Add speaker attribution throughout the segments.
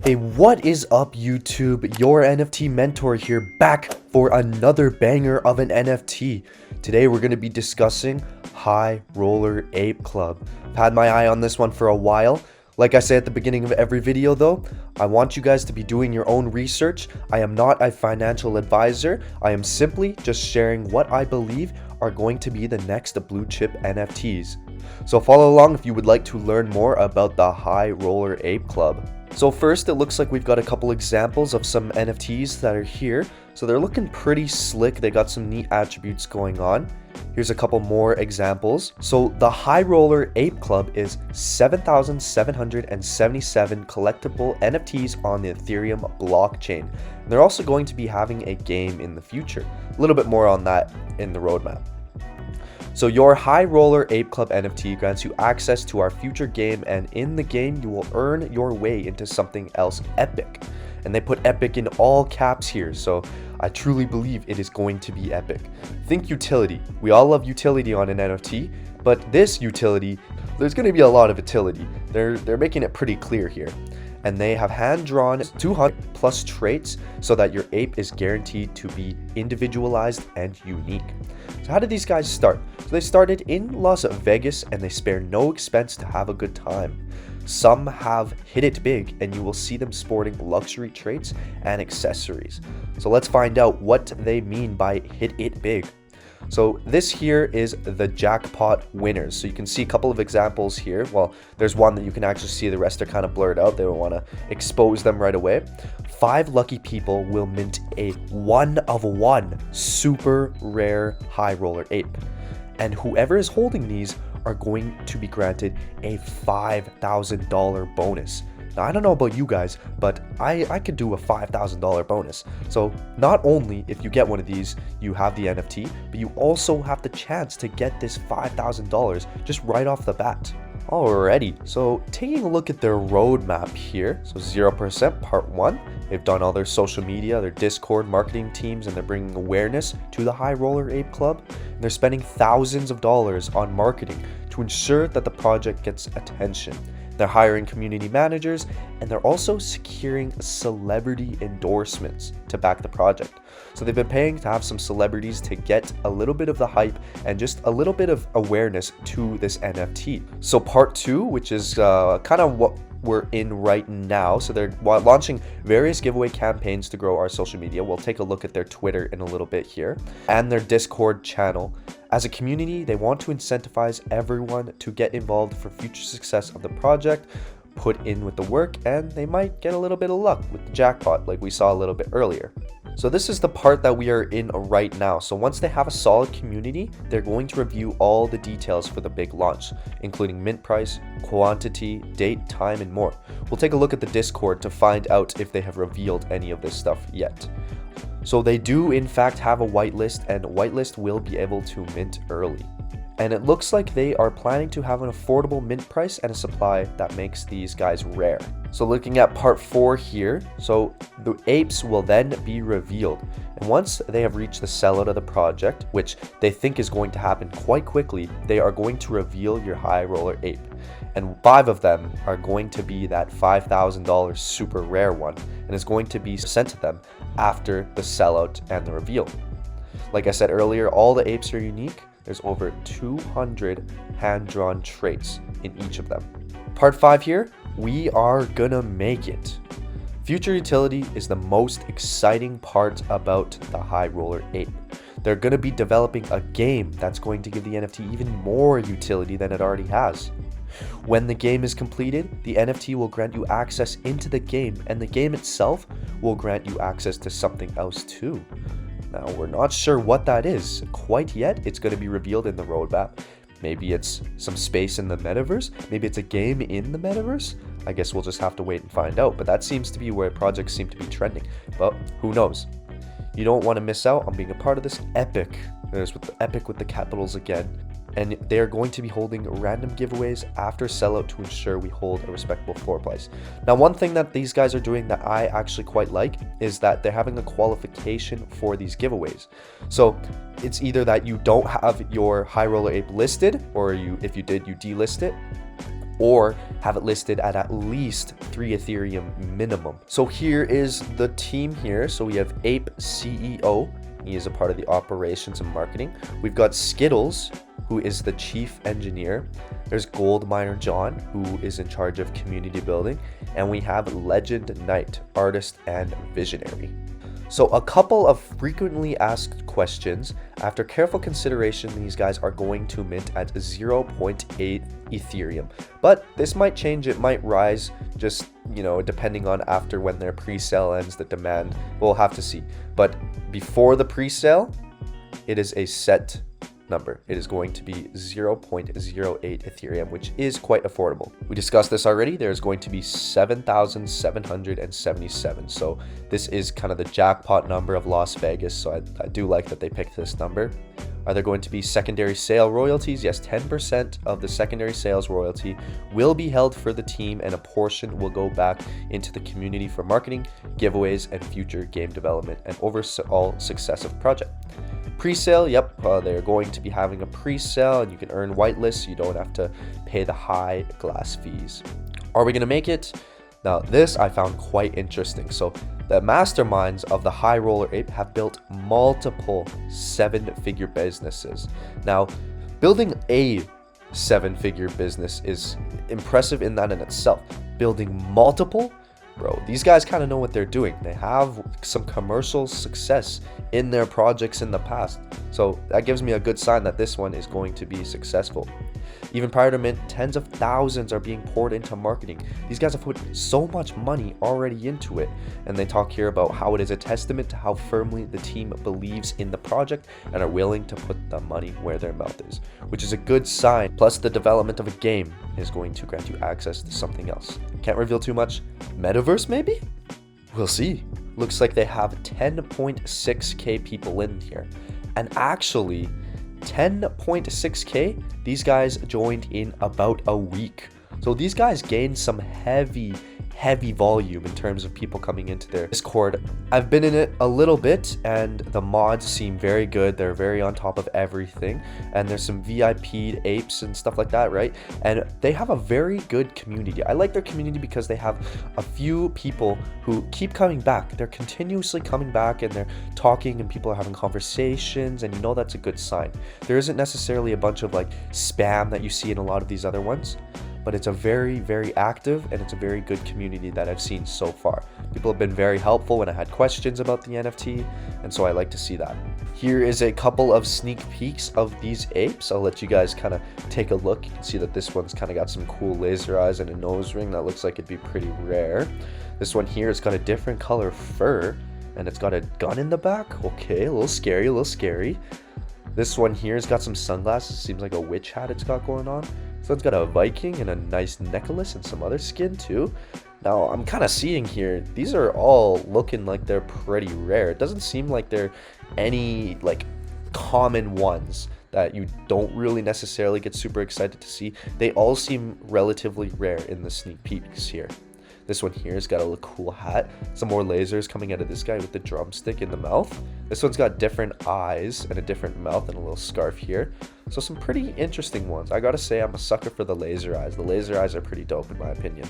Speaker 1: Hey, what is up YouTube? Your NFT mentor here, back for another banger of an NFT. Today we're going to be discussing High Roller Ape Club. I've had my eye on this one for a while. Like I say at the beginning of every video though, I want you guys to be doing your own research. I am not a financial advisor. I am simply just sharing what I believe are going to be the next blue chip NFTs. So follow along if you would like to learn more about the High Roller Ape Club. So first, it looks like we've got a couple examples of some NFTs that are here. So they're looking pretty slick. They got some neat attributes going on. Here's a couple more examples. So the High Roller Ape Club is 7,777 collectible NFTs on the Ethereum blockchain. And they're also going to be having a game in the future. A little bit more on that in the roadmap. So your High Roller Ape Club NFT grants you access to our future game, and in the game you will earn your way into something else epic. And they put epic in all caps here, so I truly believe it is going to be epic. Think utility. We all love utility on an NFT, but this utility, there's going to be a lot of utility. They're making it pretty clear here. And they have hand-drawn 200 plus traits so that your ape is guaranteed to be individualized and unique. So how did these guys start? So they started in Las Vegas and they spare no expense to have a good time. Some have hit it big and you will see them sporting luxury traits and accessories. So let's find out what they mean by hit it big. So this here is the jackpot winners. So you can see a couple of examples here. Well, there's one that you can actually see, the rest are kind of blurred out. They don't want to expose them right away. 5 lucky people will mint a 1 of 1 super rare High Roller Ape. And whoever is holding these are going to be granted a $5,000 bonus. Now, I don't know about you guys, but I could do a $5,000 bonus. So not only if you get one of these, you have the NFT, but you also have the chance to get this $5,000 just right off the bat. Alrighty, so taking a look at their roadmap here, so 0% part 1, they've done all their social media, their Discord marketing teams, and they're bringing awareness to the High Roller Ape Club. And they're spending thousands of dollars on marketing to ensure that the project gets attention. They're hiring community managers, and they're also securing celebrity endorsements to back the project. So they've been paying to have some celebrities to get a little bit of the hype and just a little bit of awareness to this NFT. So part 2, which is kind of what we're in right now. So they're launching various giveaway campaigns to grow our social media. We'll take a look at their Twitter in a little bit here, and their Discord channel. As a community, they want to incentivize everyone to get involved for future success of the project, put in with the work, and they might get a little bit of luck with the jackpot like we saw a little bit earlier. So this is the part that we are in right now. So once they have a solid community, they're going to review all the details for the big launch, including mint price, quantity, date, time, and more. We'll take a look at the Discord to find out if they have revealed any of this stuff yet. So they do in fact have a whitelist, and whitelist will be able to mint early. And it looks like they are planning to have an affordable mint price and a supply that makes these guys rare. So looking at part 4 here, so the apes will then be revealed. And once they have reached the sellout of the project, which they think is going to happen quite quickly, they are going to reveal your High Roller Ape. And 5 of them are going to be that $5,000 super rare one, and is going to be sent to them after the sellout and the reveal. Like I said earlier, all the apes are unique. There's over 200 hand-drawn traits in each of them. Part 5 here, we are gonna make it. Future utility is the most exciting part about the High Roller Ape. They're gonna be developing a game that's going to give the NFT even more utility than it already has. When the game is completed, the NFT will grant you access into the game, and the game itself will grant you access to something else too. Now, we're not sure what that is quite yet. It's going to be revealed in the roadmap. Maybe it's some space in the metaverse. Maybe it's a game in the metaverse. I guess we'll just have to wait and find out. But that seems to be where projects seem to be trending. But who knows? You don't want to miss out on being a part of this epic. There's with the epic with the capitals again. And they are going to be holding random giveaways after sellout to ensure we hold a respectable floor price. Now, one thing that these guys are doing that I actually quite like is that they're having a qualification for these giveaways. So it's either that you don't have your High Roller Ape listed, or if you did, you delist it. or have it listed at least 3 Ethereum minimum. So here is the team here. So we have Ape CEO. He is a part of the operations and marketing. We've got Skittles, who is the chief engineer. There's Gold Miner John, who is in charge of community building. And we have Legend Knight, artist and visionary. So a couple of frequently asked questions. After careful consideration, these guys are going to mint at 0.8 Ethereum. But this might change, it might rise, just, depending on after when their pre-sale ends, the demand, we'll have to see. But before the pre-sale, it is a set number. It is going to be 0.08 Ethereum, which is quite affordable. We discussed this already. There's going to be 7,777. So this is kind of the jackpot number of Las Vegas. So I do like that they picked this number. Are there going to be secondary sale royalties? Yes, 10% of the secondary sales royalty will be held for the team, and a portion will go back into the community for marketing, giveaways, and future game development and overall success of project. Pre-sale, yep, they're going to be having a pre-sale, and you can earn whitelists, so you don't have to pay the high glass fees. Are we going to make it? Now, this I found quite interesting. So the masterminds of the High Roller Ape have built multiple 7-figure businesses. Now, building a 7-figure business is impressive in that in itself. Building multiple, bro, these guys kind of know what they're doing. They have some commercial success in their projects in the past. So that gives me a good sign that this one is going to be successful. Even prior to mint, tens of thousands are being poured into marketing. These guys have put so much money already into it. And they talk here about how it is a testament to how firmly the team believes in the project and are willing to put the money where their mouth is, which is a good sign. Plus, the development of a game is going to grant you access to something else. Can't reveal too much. Metaverse, maybe? We'll see. Looks like they have 10.6k people in here. And actually, 10.6k, these guys joined in about a week. So these guys gained some heavy volume in terms of people coming into their Discord. I've been in it a little bit, and the mods seem very good. They're very on top of everything, and there's some VIP'd apes and stuff like that, right? And they have a very good community. I like their community because they have a few people who keep coming back. They're continuously coming back, and they're talking, and people are having conversations, and that's a good sign. There isn't necessarily a bunch of spam that you see in a lot of these other ones, but it's a very active, and it's a very good community that I've seen so far. People have been very helpful when I had questions about the NFT, and so I like to see that. Here is a couple of sneak peeks of these apes. I'll let you guys kind of take a look. You can see that this one's kind of got some cool laser eyes and a nose ring that looks like it'd be pretty rare. This one here has got a different color fur, and it's got a gun in the back. Okay, a little scary. This one here has got some sunglasses. Seems like a witch hat it's got going on. This one's got a Viking and a nice necklace and some other skin too. Now, I'm kind of seeing here, these are all looking like they're pretty rare. It doesn't seem like they're any common ones that you don't really necessarily get super excited to see. They all seem relatively rare in the sneak peeks here. This one here has got a little cool hat. Some more lasers coming out of this guy with the drumstick in the mouth. This one's got different eyes and a different mouth and a little scarf here. So some pretty interesting ones. I gotta say, I'm a sucker for the laser eyes. The laser eyes are pretty dope in my opinion.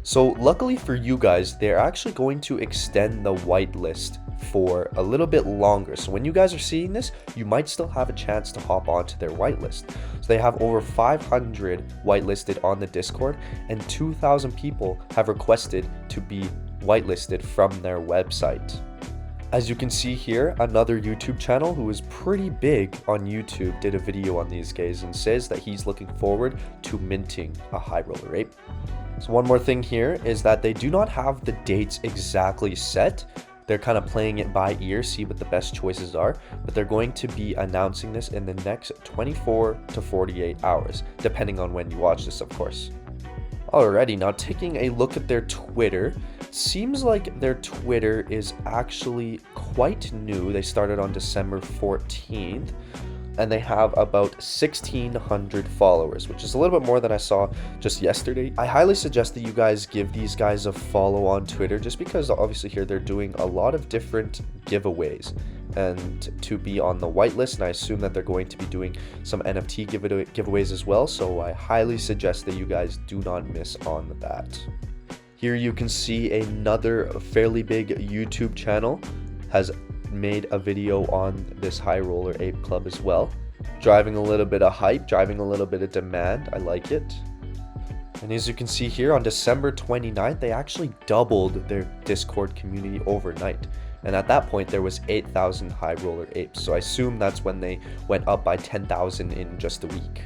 Speaker 1: So luckily for you guys, they're actually going to extend the whitelist for a little bit longer. So when you guys are seeing this, you might still have a chance to hop onto their whitelist. So they have over 500 whitelisted on the Discord, and 2,000 people have requested to be whitelisted from their website. As you can see here, another YouTube channel who is pretty big on YouTube did a video on these guys and says that he's looking forward to minting a High Roller Ape. So one more thing here is that they do not have the dates exactly set. They're kind of playing it by ear, see what the best choices are, but they're going to be announcing this in the next 24 to 48 hours, depending on when you watch this, of course. Alrighty, now taking a look at their Twitter, seems like their Twitter is actually quite new. They started on December 14th. and they have about 1,600 followers, which is a little bit more than I saw just yesterday. I highly suggest that you guys give these guys a follow on Twitter, just because obviously here they're doing a lot of different giveaways and to be on the whitelist, and I assume that they're going to be doing some NFT giveaways as well, so I highly suggest that you guys do not miss on that. Here you can see another fairly big YouTube channel has made a video on this High Roller Ape Club as well. Driving a little bit of hype, driving a little bit of demand. I like it. And as you can see here, on December 29th, they actually doubled their Discord community overnight. And at that point, there was 8,000 High Roller Apes. So I assume that's when they went up by 10,000 in just a week.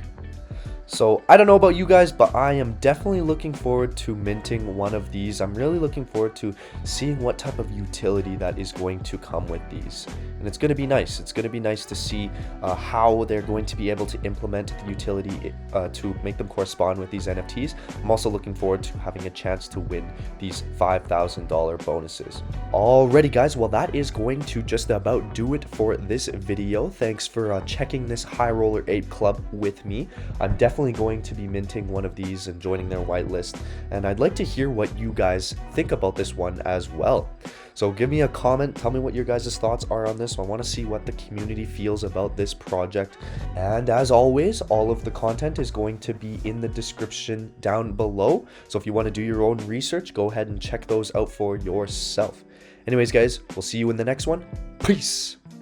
Speaker 1: So I don't know about you guys, but I am definitely looking forward to minting one of these. I'm really looking forward to seeing what type of utility that is going to come with these. And it's going to be nice. It's going to be nice to see how they're going to be able to implement the utility to make them correspond with these NFTs. I'm also looking forward to having a chance to win these $5,000 bonuses. Alrighty guys, well that is going to just about do it for this video. Thanks for checking this High Roller Ape Club with me. I'm definitely going to be minting one of these and joining their whitelist, and I'd like to hear what you guys think about this one as well. So give me a comment, tell me what your guys' thoughts are on this. I want to see what the community feels about this project. And as always, all of the content is going to be in the description down below. So if you want to do your own research, go ahead and check those out for yourself. Anyways, guys, we'll see you in the next one. Peace!